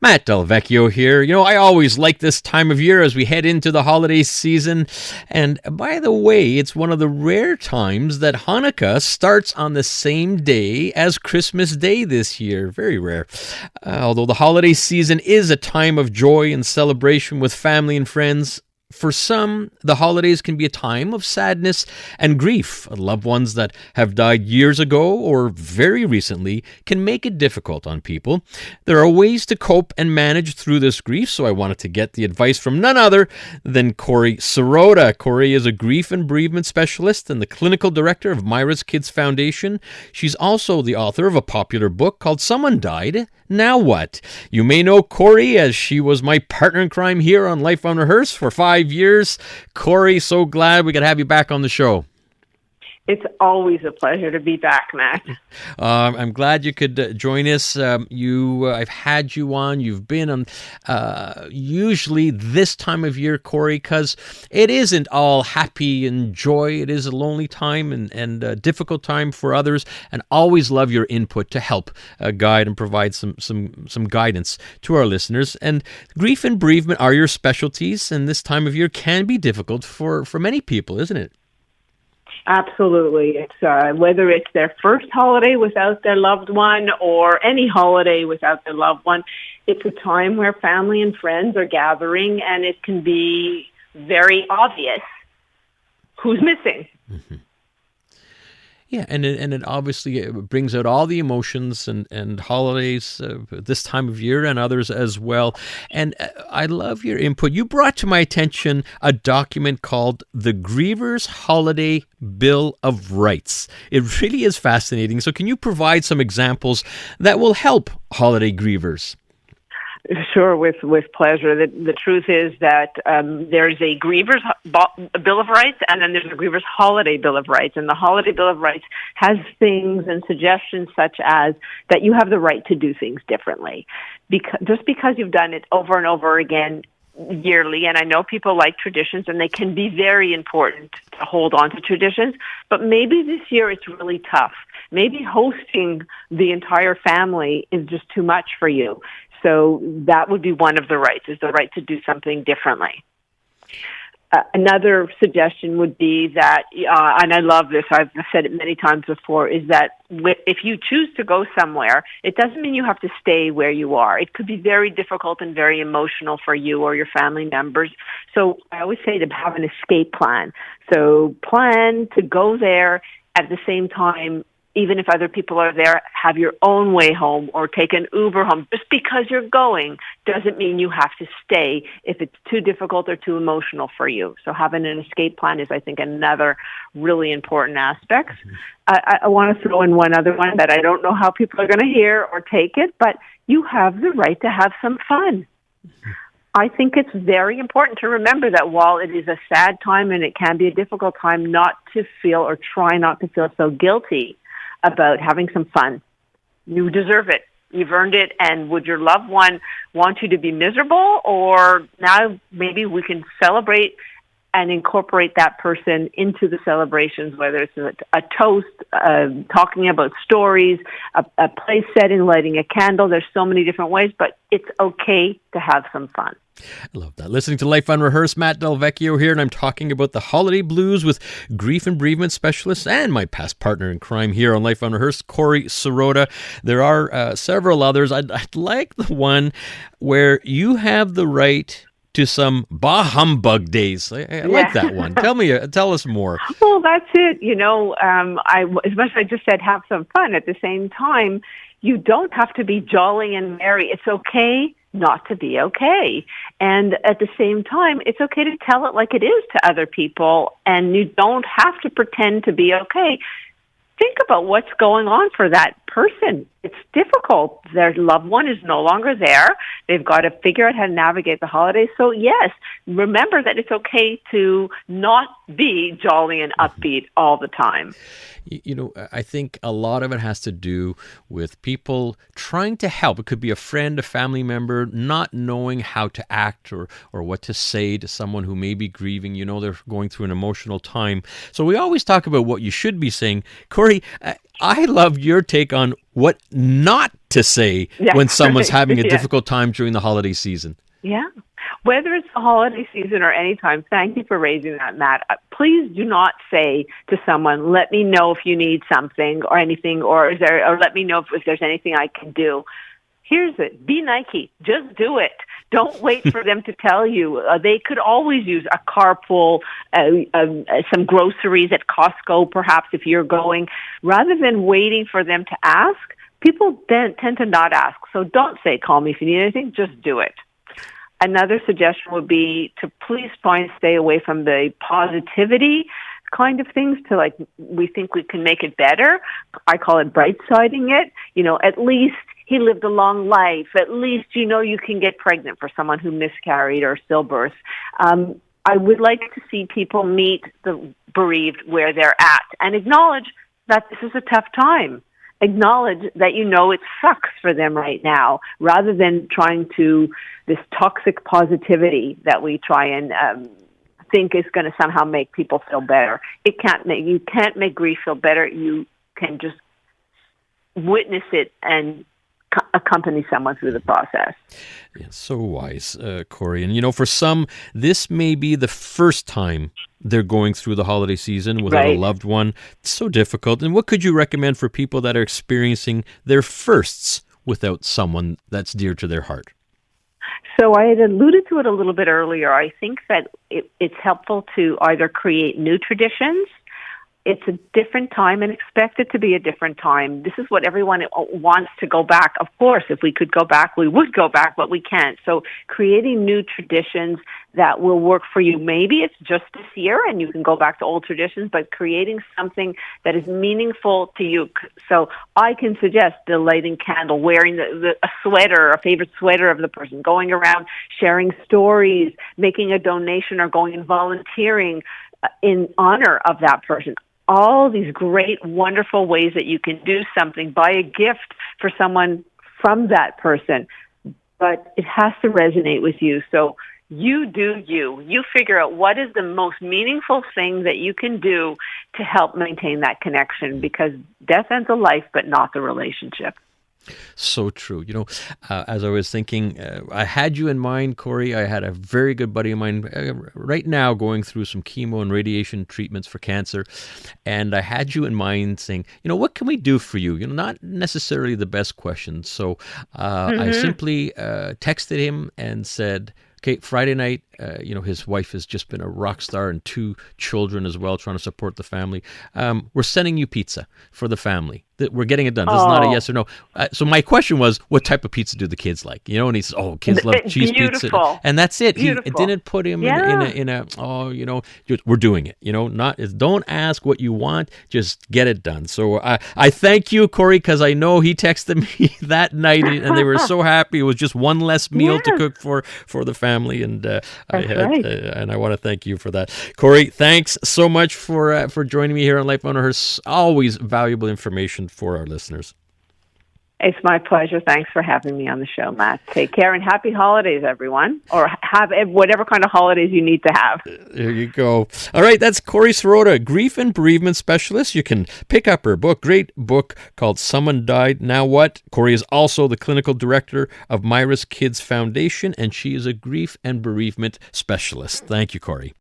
Matt Del Vecchio here. I always like this time of year as we head into the holiday season. And by the way, it's one of the rare times that Hanukkah starts on the same day as Christmas Day this year. Very rare. Although the holiday season is a time of joy and celebration with family and friends, for some, the holidays can be a time of sadness and grief. Loved ones that have died years ago or very recently can make it difficult on people. There are ways to cope and manage through this grief, so I wanted to get the advice from none other than Corrie Sirota. Corrie is a grief and bereavement specialist and the clinical director of Myra's Kids Foundation. She's also the author of a popular book called Someone Died, Now What? You may know Corrie as she was my partner in crime here on Life Unrehearsed for 5 years. Corrie, so glad we could have you back on the show. It's always a pleasure to be back, Matt. I'm glad you could join us. I've had you on. You've been on usually this time of year, Corrie, because it isn't all happy and joy. It is a lonely time and a difficult time for others. And always love your input to help guide and provide some guidance to our listeners. And grief and bereavement are your specialties, and this time of year can be difficult for many people, isn't it? Absolutely. It's whether it's their first holiday without their loved one or any holiday without their loved one, it's a time where family and friends are gathering, and it can be very obvious who's missing. Mm-hmm. Yeah, and it obviously brings out all the emotions and holidays this time of year and others as well. And I love your input. You brought to my attention a document called the Grievers Holiday Bill of Rights. It really is fascinating. So can you provide some examples that will help holiday grievers? Sure, with pleasure. The truth is that there's a Grievers Bill of Rights, and then there's a Grievers Holiday Bill of Rights. And the Holiday Bill of Rights has things and suggestions such as that you have the right to do things differently. Just because you've done it over and over again yearly, and I know people like traditions, and they can be very important to hold on to traditions, but maybe this year it's really tough. Maybe hosting the entire family is just too much for you. So that would be one of the rights, is the right to do something differently. Another suggestion would be that, and I love this, I've said it many times before, is that if you choose to go somewhere, it doesn't mean you have to stay where you are. It could be very difficult and very emotional for you or your family members. So I always say to have an escape plan. So plan to go there at the same time. Even if other people are there, have your own way home or take an Uber home. Just because you're going doesn't mean you have to stay if it's too difficult or too emotional for you. So having an escape plan is, I think, another really important aspect. I want to throw in one other one that I don't know how people are going to hear or take it, but you have the right to have some fun. I think it's very important to remember that while it is a sad time and it can be a difficult time, not to feel or try not to feel so guilty about having some fun. You deserve it. You've earned it. And would your loved one want you to be miserable? Or now maybe we can celebrate and incorporate that person into the celebrations, whether it's a toast, talking about stories, a place setting, lighting a candle. There's so many different ways, but it's okay to have some fun. I love that. Listening to Life Unrehearsed, Matt Del Vecchio here, and I'm talking about the holiday blues with grief and bereavement specialist and my past partner in crime here on Life Unrehearsed, Corrie Sirota. There are several others. I'd like the one where you have the right to some bah humbug days. I like that one. Tell us more. Well, that's it. As much as I just said, have some fun. At the same time, you don't have to be jolly and merry. It's okay not to be okay. And at the same time, it's okay to tell it like it is to other people, and you don't have to pretend to be okay. Think about what's going on for that person. It's difficult. Their loved one is no longer there. They've got to figure out how to navigate the holidays. So yes, remember that it's okay to not be jolly and upbeat all the time. I think a lot of it has to do with people trying to help. It could be a friend, a family member, not knowing how to act or what to say to someone who may be grieving. They're going through an emotional time. So we always talk about what you should be saying. Corrie, I love your take on what not to say when someone's having a difficult time during the holiday season. Yeah. Whether it's the holiday season or any time, thank you for raising that, Matt. Please do not say to someone, let me know if you need something or anything, or let me know if there's anything I can do. Here's it. Be Nike. Just do it. Don't wait for them to tell you. They could always use a carpool, some groceries at Costco, perhaps, if you're going. Rather than waiting for them to ask, people then tend to not ask. So don't say, call me if you need anything. Just do it. Another suggestion would be to please try and stay away from the positivity kind of things to like, we think we can make it better. I call it bright-siding it. At least he lived a long life. At least, you can get pregnant for someone who miscarried or stillbirth. I would like to see people meet the bereaved where they're at and acknowledge that this is a tough time. Acknowledge that it sucks for them right now, rather than trying to this toxic positivity that we try and think is going to somehow make people feel better. You can't make grief feel better. You can just witness it and accompany someone through the process. Yeah, so wise, Corrie. And for some, this may be the first time they're going through the holiday season without a loved one. It's so difficult. And what could you recommend for people that are experiencing their firsts without someone that's dear to their heart? So I had alluded to it a little bit earlier. I think that it's helpful to either create new traditions. It's a different time and expect it to be a different time. This is what everyone wants to go back. Of course, if we could go back, we would go back, but we can't. So creating new traditions that will work for you. Maybe it's just this year and you can go back to old traditions, but creating something that is meaningful to you. So I can suggest the lighting candle, wearing a sweater, a favorite sweater of the person, going around sharing stories, making a donation or going and volunteering in honor of that person. All these great, wonderful ways that you can do something. Buy a gift for someone from that person. But it has to resonate with you. So you do you. You figure out what is the most meaningful thing that you can do to help maintain that connection, because death ends a life, but not the relationship. So true. As I was thinking, I had you in mind, Corrie. I had a very good buddy of mine right now going through some chemo and radiation treatments for cancer. And I had you in mind saying, what can we do for you? Not necessarily the best question. So I simply texted him and said, okay, Friday night, his wife has just been a rock star and 2 children as well, trying to support the family. We're sending you pizza for the family. We're getting it done. This is not a yes or no. So my question was, what type of pizza do the kids like? And he says, kids love cheese pizza. And that's it. He didn't put him in a we're doing it. Don't ask what you want, just get it done. So I thank you, Corrie, because I know he texted me that night and they were so happy. It was just one less meal to cook for the family. And and I want to thank you for that. Corrie, thanks so much for joining me here on Life Unrehearsed. Always valuable information for our listeners. It's my pleasure. Thanks for having me on the show, Matt. Take care and happy holidays, everyone. Or have whatever kind of holidays you need to have. There you go. All right, that's Corrie Sirota, grief and bereavement specialist. You can pick up her book, great book called Someone Died, Now What? Corrie is also the clinical director of Myra's Kids Foundation, and she is a grief and bereavement specialist. Thank you, Corrie.